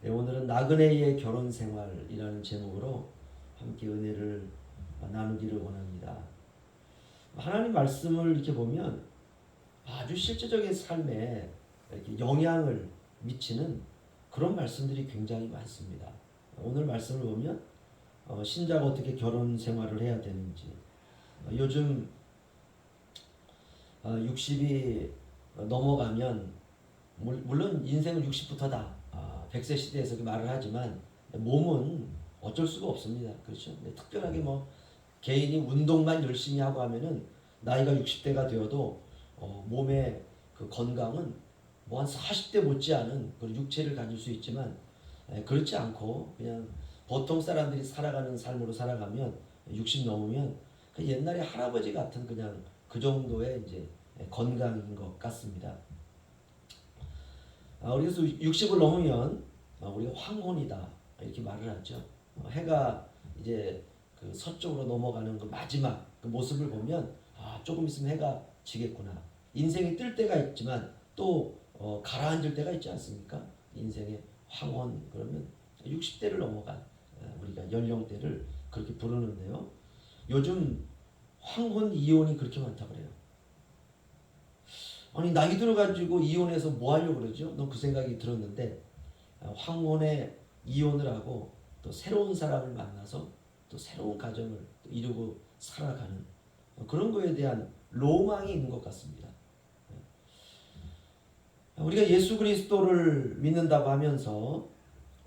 오늘은 나그네의 결혼 생활이라는 제목으로 함께 은혜를 나누기를 원합니다. 하나님 말씀을 이렇게 보면 아주 실제적인 삶에 이렇게 영향을 미치는 그런 말씀들이 굉장히 많습니다. 오늘 말씀을 보면 신자가 어떻게 결혼 생활을 해야 되는지, 요즘 60이 넘어가면 물론 인생은 60부터다. 100세 시대에서 말을 하지만 몸은 어쩔 수가 없습니다. 그렇죠? 특별하게 개인이 운동만 열심히 하고 하면은 나이가 60대가 되어도 몸의 그 건강은 한 40대 못지않은 그 육체를 가질 수 있지만 그렇지 않고 그냥 보통 사람들이 살아가는 삶으로 살아가면 60 넘으면 옛날에 할아버지 같은 그냥 그 정도의 이제 건강인 것 같습니다. 그래서 60을 넘으면 우리가 황혼이다 이렇게 말을 하죠. 해가 이제 그 서쪽으로 넘어가는 그 마지막 그 모습을 보면 조금 있으면 해가 지겠구나. 인생이 뜰 때가 있지만 또 가라앉을 때가 있지 않습니까? 인생의 황혼 그러면 60대를 넘어간 우리가 연령대를 그렇게 부르는데요. 요즘 황혼 이혼이 그렇게 많다 그래요. 아니 나이 들어가지고 이혼해서 뭐 하려고 그러죠? 너 그 생각이 들었는데 황혼에 이혼을 하고 또 새로운 사람을 만나서 또 새로운 가정을 또 이루고 살아가는 그런 거에 대한 로망이 있는 것 같습니다. 우리가 예수 그리스도를 믿는다고 하면서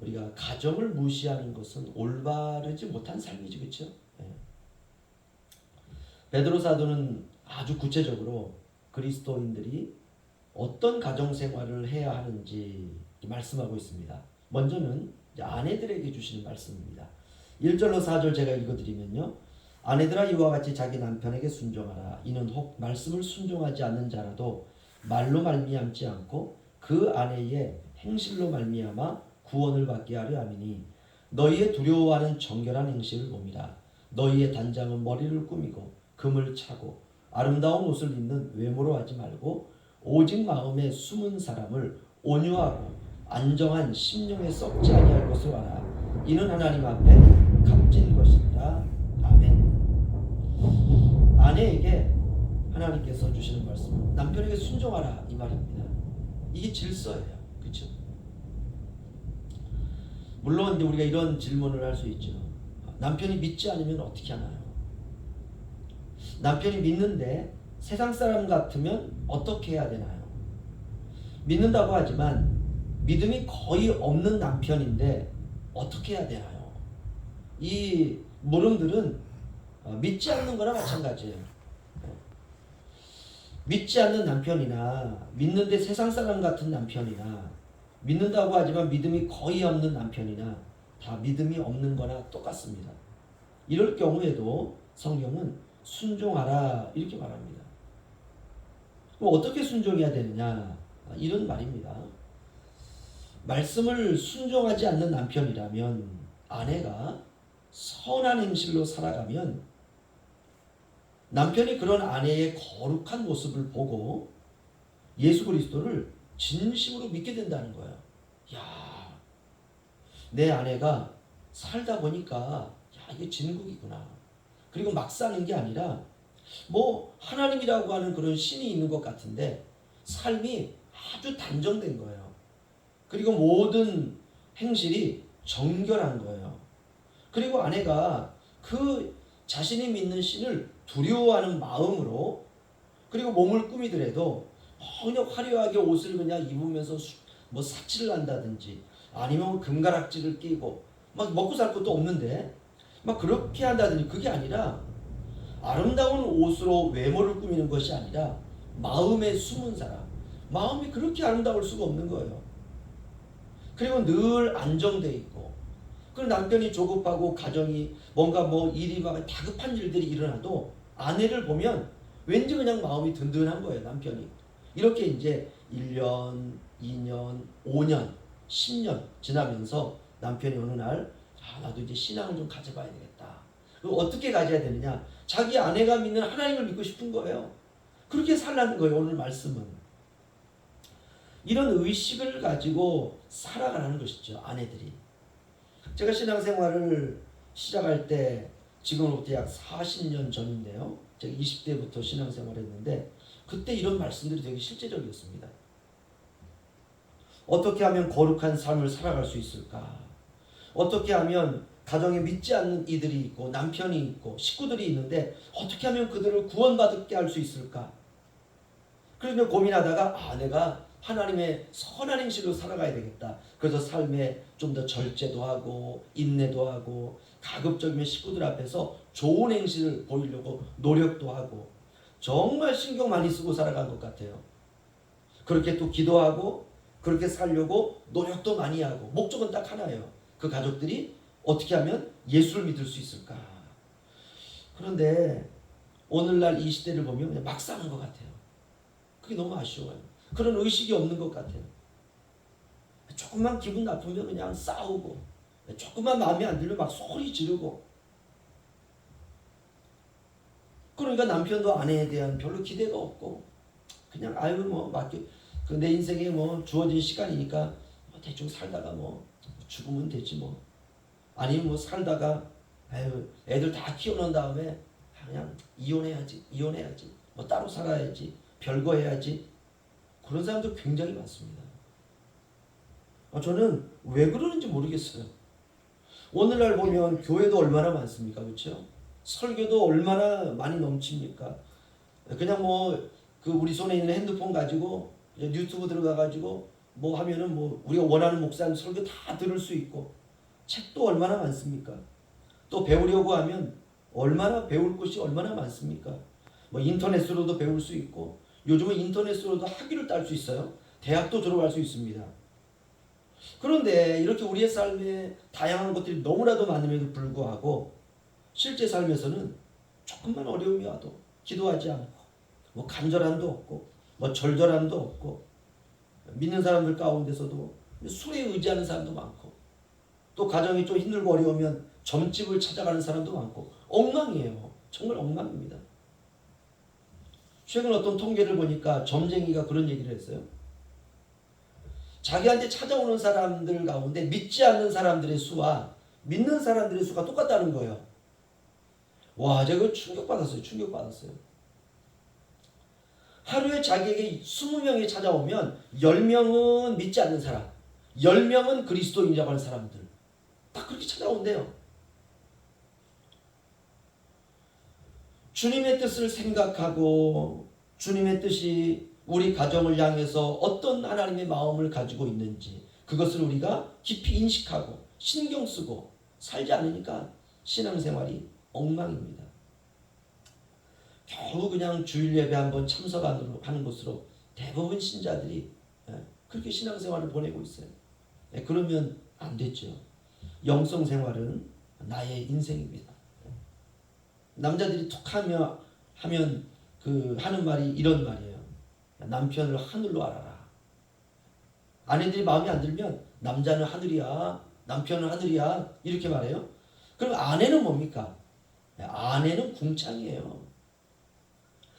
우리가 가정을 무시하는 것은 올바르지 못한 삶이죠, 그렇죠? 베드로 사도는 아주 구체적으로 그리스도인들이 어떤 가정 생활을 해야 하는지 말씀하고 있습니다. 먼저는 아내들에게 주시는 말씀입니다. 1절로 4절 제가 읽어드리면요. 아내들아 이와 같이 자기 남편에게 순종하라. 이는 혹 말씀을 순종하지 않는 자라도 말로 말미암지 않고 그 아내의 행실로 말미암아 구원을 받게 하려 함이니 너희의 두려워하는 정결한 행실을 봄이라. 너희의 단장은 머리를 꾸미고 금을 차고 아름다운 옷을 입는 외모로 하지 말고 오직 마음에 숨은 사람을 온유하고 안정한 심령에 썩지 아니할 것을 알아. 이는 하나님 앞에 값진 것이니라. 아멘. 아내에게 하나님께서 주시는 말씀은 남편에게 순종하라 이 말입니다. 이게 질서예요. 그렇죠? 물론 이제 우리가 이런 질문을 할 수 있죠. 남편이 믿지 않으면 어떻게 하나요? 남편이 믿는데 세상 사람 같으면 어떻게 해야 되나요? 믿는다고 하지만 믿음이 거의 없는 남편인데 어떻게 해야 되나요? 이 물음들은 믿지 않는 거나 마찬가지예요. 믿지 않는 남편이나 믿는데 세상 사람 같은 남편이나 믿는다고 하지만 믿음이 거의 없는 남편이나 다 믿음이 없는 거나 똑같습니다. 이럴 경우에도 성경은 순종하라 이렇게 말합니다. 그럼 어떻게 순종해야 되느냐? 이런 말입니다. 말씀을 순종하지 않는 남편이라면 아내가 선한 행실로 살아가면 남편이 그런 아내의 거룩한 모습을 보고 예수 그리스도를 진심으로 믿게 된다는 거예요. 야, 내 아내가 살다 보니까 이게 진국이구나. 그리고 막 사는 게 아니라 하나님이라고 하는 그런 신이 있는 것 같은데 삶이 아주 단정된 거예요. 그리고 모든 행실이 정결한 거예요. 그리고 아내가 그 자신이 믿는 신을 두려워하는 마음으로 그리고 몸을 꾸미더라도 그냥 화려하게 옷을 그냥 입으면서 사치를 한다든지 아니면 금가락지를 끼고 먹고 살 것도 없는데 그렇게 한다든지 그게 아니라 아름다운 옷으로 외모를 꾸미는 것이 아니라 마음에 숨은 사람 마음이 그렇게 아름다울 수가 없는 거예요. 그리고 늘 안정돼 있고 그 남편이 조급하고 가정이 뭔가 일이 다급한 일들이 일어나도 아내를 보면 왠지 그냥 마음이 든든한 거예요. 남편이 이렇게 이제 1년, 2년, 5년, 10년 지나면서 남편이 어느 날 나도 이제 신앙을 좀 가져봐야 되겠다. 어떻게 가져야 되느냐? 자기 아내가 믿는 하나님을 믿고 싶은 거예요. 그렇게 살라는 거예요. 오늘 말씀은. 이런 의식을 가지고 살아가는 것이죠. 아내들이. 제가 신앙생활을 시작할 때 지금으로부터 약 40년 전인데요. 제가 20대부터 신앙생활을 했는데 그때 이런 말씀들이 되게 실제적이었습니다. 어떻게 하면 거룩한 삶을 살아갈 수 있을까? 어떻게 하면 가정에 믿지 않는 이들이 있고 남편이 있고 식구들이 있는데 어떻게 하면 그들을 구원받게 할 수 있을까? 그래서 고민하다가 내가 하나님의 선한 행실로 살아가야 되겠다. 그래서 삶에 좀 더 절제도 하고 인내도 하고 가급적이면 식구들 앞에서 좋은 행실을 보이려고 노력도 하고 정말 신경 많이 쓰고 살아간 것 같아요. 그렇게 또 기도하고 그렇게 살려고 노력도 많이 하고 목적은 딱 하나예요. 그 가족들이 어떻게 하면 예수를 믿을 수 있을까? 그런데 오늘날 이 시대를 보면 그냥 막 사는 것 같아요. 그게 너무 아쉬워요. 그런 의식이 없는 것 같아요. 조금만 기분 나쁘면 그냥 싸우고 조금만 마음에 안 들면 막 소리 지르고 그러니까 남편도 아내에 대한 별로 기대가 없고 그냥 뭐 맡겨 내 인생에 뭐 주어진 시간이니까 대충 살다가 뭐 죽으면 되지 뭐 아니면 뭐 살다가 애들 다 키워놓은 다음에 그냥 이혼해야지 뭐 따로 살아야지 별거 해야지 그런 사람도 굉장히 많습니다. 저는 왜 그러는지 모르겠어요. 오늘날 보면 교회도 얼마나 많습니까? 그렇죠? 설교도 얼마나 많이 넘칩니까? 그냥 뭐 그 우리 손에 있는 핸드폰 가지고 유튜브 들어가 가지고 뭐 하면은 뭐 우리가 원하는 목사님 설교 다 들을 수 있고 책도 얼마나 많습니까? 또 배우려고 하면 얼마나 배울 곳이 얼마나 많습니까? 뭐 인터넷으로도 배울 수 있고 요즘은 인터넷으로도 학위를 딸 수 있어요. 대학도 들어갈 수 있습니다. 그런데 이렇게 우리의 삶에 다양한 것들이 너무나도 많음에도 불구하고 실제 삶에서는 조금만 어려움이 와도 기도하지 않고 뭐 간절함도 없고 뭐 절절함도 없고 믿는 사람들 가운데서도 술에 의지하는 사람도 많고 또 가정이 좀 힘들고 어려우면 점집을 찾아가는 사람도 많고 엉망이에요. 정말 엉망입니다. 최근 어떤 통계를 보니까 점쟁이가 그런 얘기를 했어요. 자기한테 찾아오는 사람들 가운데 믿지 않는 사람들의 수와 믿는 사람들의 수가 똑같다는 거예요. 와, 제가 충격받았어요. 하루에 자기에게 20명이 찾아오면 10명은 믿지 않는 사람, 10명은 그리스도인이라고 하는 사람들. 딱 그렇게 찾아온대요. 주님의 뜻을 생각하고 주님의 뜻이 우리 가정을 향해서 어떤 하나님의 마음을 가지고 있는지 그것을 우리가 깊이 인식하고 신경 쓰고 살지 않으니까 신앙생활이 엉망입니다. 겨우 그냥 주일 예배 한번 참석하는 것으로 대부분 신자들이 그렇게 신앙생활을 보내고 있어요. 그러면 안 됐죠. 영성생활은 나의 인생입니다. 남자들이 툭 하면 그 하는 말이 이런 말이에요. 남편을 하늘로 알아라. 아내들이 마음에 안 들면 남자는 하늘이야, 남편은 하늘이야 이렇게 말해요. 그럼 아내는 뭡니까? 아내는 궁창이에요.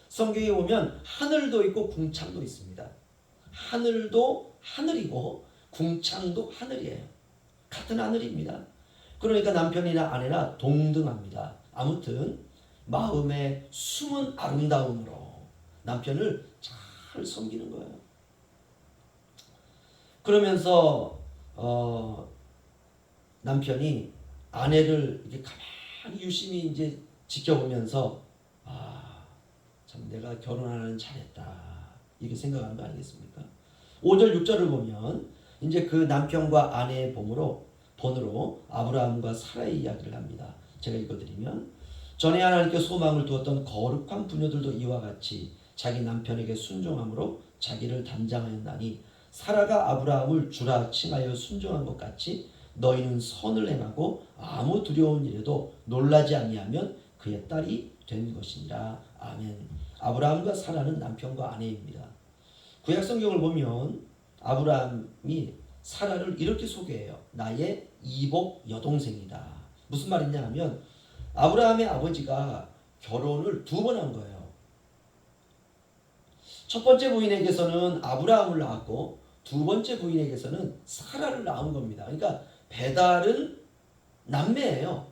성경에 보면 하늘도 있고 궁창도 있습니다. 하늘도 하늘이고 궁창도 하늘이에요. 같은 하늘입니다. 그러니까 남편이나 아내나 동등합니다. 아무튼 마음의 숨은 아름다움으로 남편을 잘 섬기는 거예요. 그러면서 남편이 아내를 이렇게 가만히 유심히 이제 지켜보면서 참 내가 결혼하는 잘했다 이렇게 생각하는 거 아니겠습니까? 5절 6절을 보면 이제 그 남편과 아내의 본으로 아브라함과 사라의 이야기를 합니다. 제가 읽어드리면 전에 하나님께 소망을 두었던 거룩한 부녀들도 이와 같이 자기 남편에게 순종함으로 자기를 단장하였나니 사라가 아브라함을 주라 칭하여 순종한 것 같이 너희는 선을 행하고 아무 두려운 일에도 놀라지 아니하면 그의 딸이 된 것이니라. 아멘. 아브라함과 사라는 남편과 아내입니다. 구약 성경을 보면 아브라함이 사라를 이렇게 소개해요. 나의 이복 여동생이다. 무슨 말이냐 하면 아브라함의 아버지가 결혼을 2번 한 거예요. 첫 번째 부인에게서는 아브라함을 낳았고 두 번째 부인에게서는 사라를 낳은 겁니다. 그러니까 배달은 남매예요.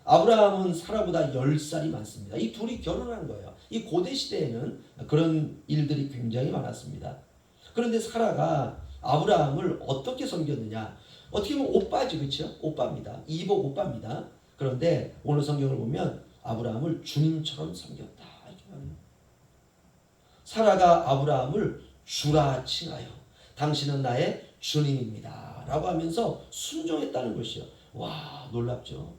아브라함은 사라보다 10살이 많습니다. 이 둘이 결혼한 거예요. 이 고대 시대에는 그런 일들이 굉장히 많았습니다. 그런데 사라가 아브라함을 어떻게 섬겼느냐? 어떻게 보면 오빠지, 그렇죠? 오빠입니다. 이복 오빠입니다. 그런데 오늘 성경을 보면 아브라함을 주님처럼 섬겼다. 이렇게 말해요. 사라가 아브라함을 주라 칭하여 당신은 나의 주님입니다. 라고 하면서 순종했다는 것이요. 와, 놀랍죠.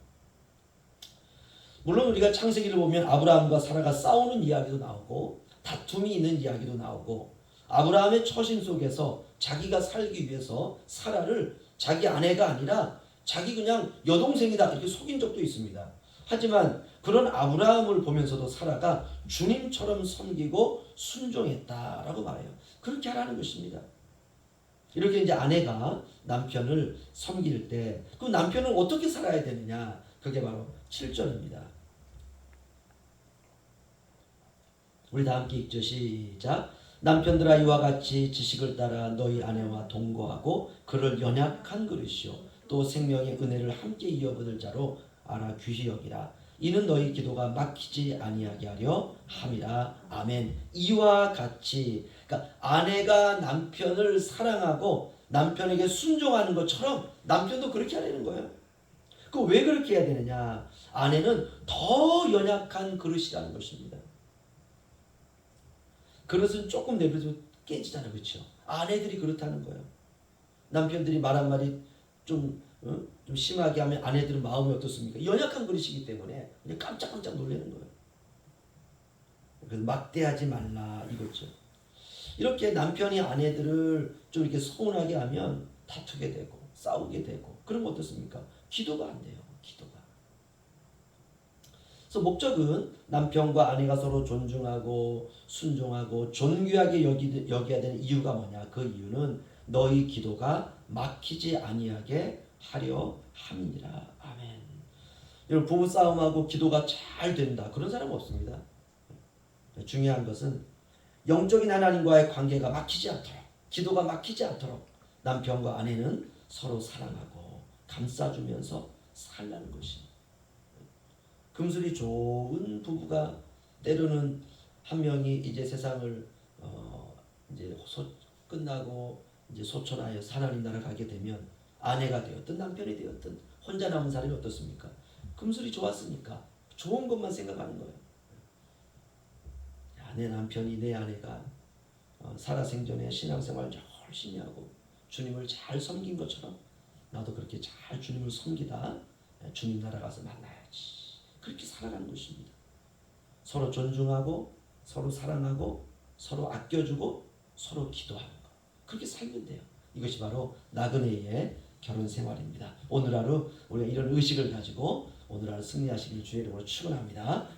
물론 우리가 창세기를 보면 아브라함과 사라가 싸우는 이야기도 나오고 다툼이 있는 이야기도 나오고 아브라함의 처신 속에서 자기가 살기 위해서 사라를 자기 아내가 아니라 자기 그냥 여동생이다 이렇게 속인 적도 있습니다. 하지만 그런 아브라함을 보면서도 사라가 주님처럼 섬기고 순종했다라고 말해요. 그렇게 하라는 것입니다. 이렇게 이제 아내가 남편을 섬길 때 그 남편은 어떻게 살아야 되느냐? 그게 바로 7절입니다. 우리 다 함께 읽죠. 시작. 남편들아 이와 같이 지식을 따라 너희 아내와 동거하고 그를 연약한 그릇이요 또 생명의 은혜를 함께 이어받을 자로 알아 귀히 여기라. 이는 너희 기도가 막히지 아니하게 하려 함이라. 아멘. 이와 같이, 그러니까 아내가 남편을 사랑하고 남편에게 순종하는 것처럼 남편도 그렇게 하려는 거예요. 그 왜 그렇게 해야 되느냐? 아내는 더 연약한 그릇이라는 것입니다. 그릇은 조금 내버려도 깨지잖아요, 그렇죠? 아내들이 그렇다는 거예요. 남편들이 말 한마디 좀 심하게 하면 아내들은 마음이 어떻습니까? 연약한 그릇이기 때문에 그냥 깜짝깜짝 놀라는 거예요. 그래서 막대하지 말라 이거죠. 이렇게 남편이 아내들을 좀 이렇게 서운하게 하면 다투게 되고 싸우게 되고 그러면 어떻습니까? 기도가 안 돼요. 기도가. 그래서 목적은 남편과 아내가 서로 존중하고 순종하고 존귀하게 여겨야 되는 이유가 뭐냐? 그 이유는 너희 기도가 막히지 아니하게 하려 함이니라. 아멘. 여러분 부부싸움하고 기도가 잘 된다. 그런 사람 없습니다. 중요한 것은 영적인 하나님과의 관계가 막히지 않도록 기도가 막히지 않도록 남편과 아내는 서로 사랑하고 감싸주면서 살라는 것입니다. 금술이 좋은 부부가 때로는 한 명이 이제 세상을 이제 끝나고 이제 소천하여 하나님 나라 가게 되면 아내가 되었든 남편이 되었든 혼자 남은 사람이 어떻습니까? 금술이 좋았으니까 좋은 것만 생각하는 거예요. 내 남편이 내 아내가 살아생전에 신앙생활 열심히 하고 주님을 잘 섬긴 것처럼 나도 그렇게 잘 주님을 섬기다 주님 나라 가서 만나야지. 그렇게 살아가는 것입니다. 서로 존중하고 서로 사랑하고 서로 아껴주고 서로 기도하는 것. 그렇게 살면 돼요. 이것이 바로 나그네의 결혼 생활입니다. 오늘 하루 우리가 이런 의식을 가지고 오늘 하루 승리하시길 주의 이름으로 축원합니다.